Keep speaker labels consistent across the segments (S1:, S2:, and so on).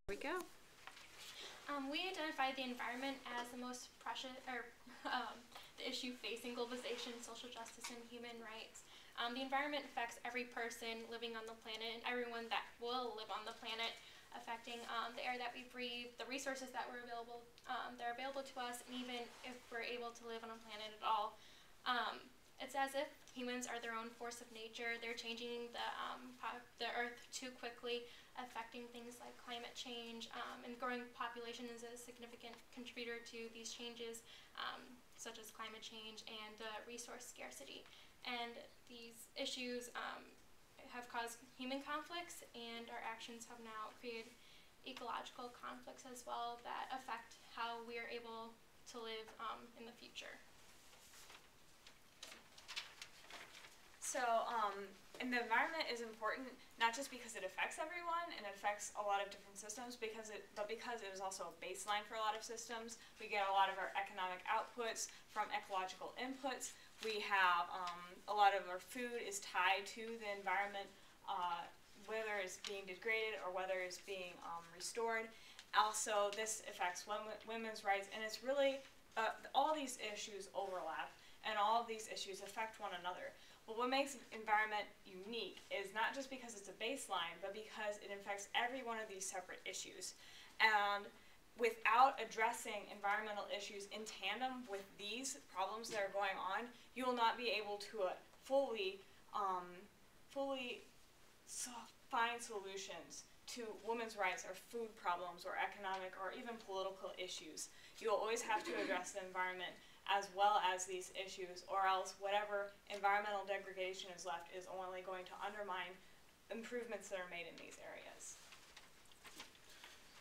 S1: Here we go.
S2: We identify the environment as the most precious, or the issue facing globalization, social justice, and human rights. The environment affects every person living on the planet and everyone that will live on the planet, affecting the air that we breathe, the resources that are available to us, and even if we're able to live on a planet at all. It's as if humans are their own force of nature. They're changing the Earth too quickly, affecting things like climate change, and growing population is a significant contributor to these changes, such as climate change and resource scarcity. And these issues have caused human conflicts, and our actions have now created ecological conflicts as well that affect how we are able to live in the future.
S3: So, and the environment is important not just because it affects everyone and it affects a lot of different systems, but because it is also a baseline for a lot of systems. We get a lot of our economic outputs from ecological inputs. We have a lot of our food is tied to the environment, whether it's being degraded or whether it's being restored. Also, this affects women's rights, and it's really all these issues overlap, and all of these issues affect one another. But what makes environment unique is not just because it's a baseline, but because it affects every one of these separate issues. And without addressing environmental issues in tandem with these problems that are going on, you will not be able to fully find solutions to women's rights or food problems or economic or even political issues. You will always have to address the environment as well as these issues, or else whatever environmental degradation is left is only going to undermine improvements that are made in these areas.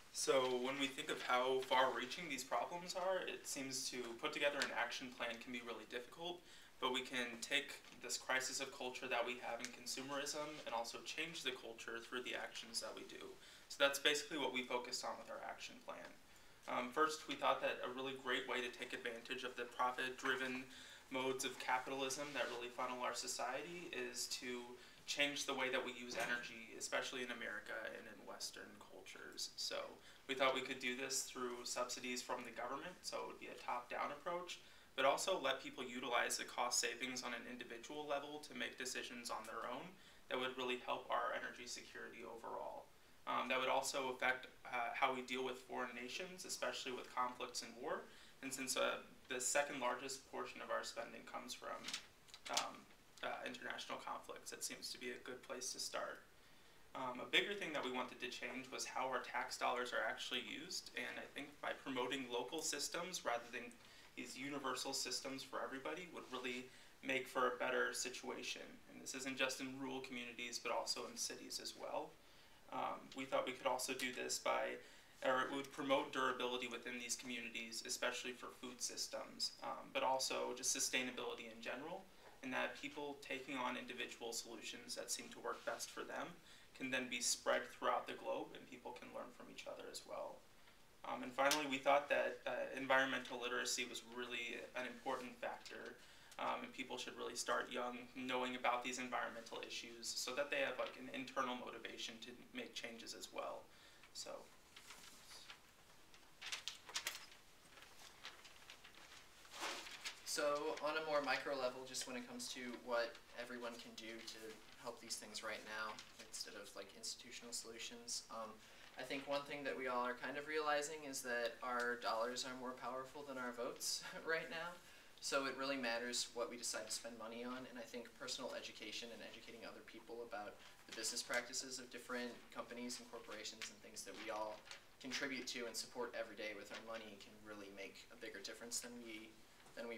S4: So when we think of how far-reaching these problems are, it seems to put together an action plan can be really difficult, but we can take this crisis of culture that we have in consumerism and also change the culture through the actions that we do. So that's basically what we focused on with our action plan. First, we thought that a really great way to take advantage of the profit-driven modes of capitalism that really funnel our society is to change the way that we use energy, especially in America and in Western cultures. So we thought we could do this through subsidies from the government, so it would be a top-down approach, but also let people utilize the cost savings on an individual level to make decisions on their own that would really help our energy security overall. That would also affect how we deal with foreign nations, especially with conflicts and war. And since the second largest portion of our spending comes from international conflicts, it seems to be a good place to start. A bigger thing that we wanted to change was how our tax dollars are actually used. And I think by promoting local systems rather than these universal systems for everybody would really make for a better situation. And this isn't just in rural communities, but also in cities as well. We thought we could also do this or it would promote durability within these communities, especially for food systems, but also just sustainability in general, and that people taking on individual solutions that seem to work best for them can then be spread throughout the globe and people can learn from each other as well. And finally, we thought that environmental literacy was really an important factor. And people should really start young knowing about these environmental issues so that they have like an internal motivation to make changes as well. So
S5: on a more micro level, just when it comes to what everyone can do to help these things right now instead of like institutional solutions, I think one thing that we all are kind of realizing is that our dollars are more powerful than our votes right now. So it really matters what we decide to spend money on, and I think personal education and educating other people about the business practices of different companies and corporations and things that we all contribute to and support every day with our money can really make a bigger difference than we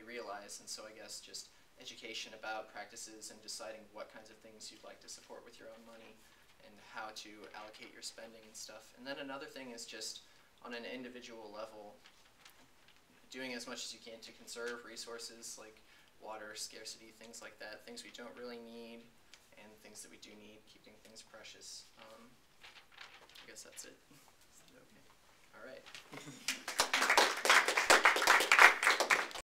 S5: realize. And so I guess just education about practices and deciding what kinds of things you'd like to support with your own money and how to allocate your spending and stuff. And then another thing is just on an individual level, doing as much as you can to conserve resources like water, scarcity, things like that, things we don't really need, and things that we do need, keeping things precious. I guess that's it. Is that okay? All right.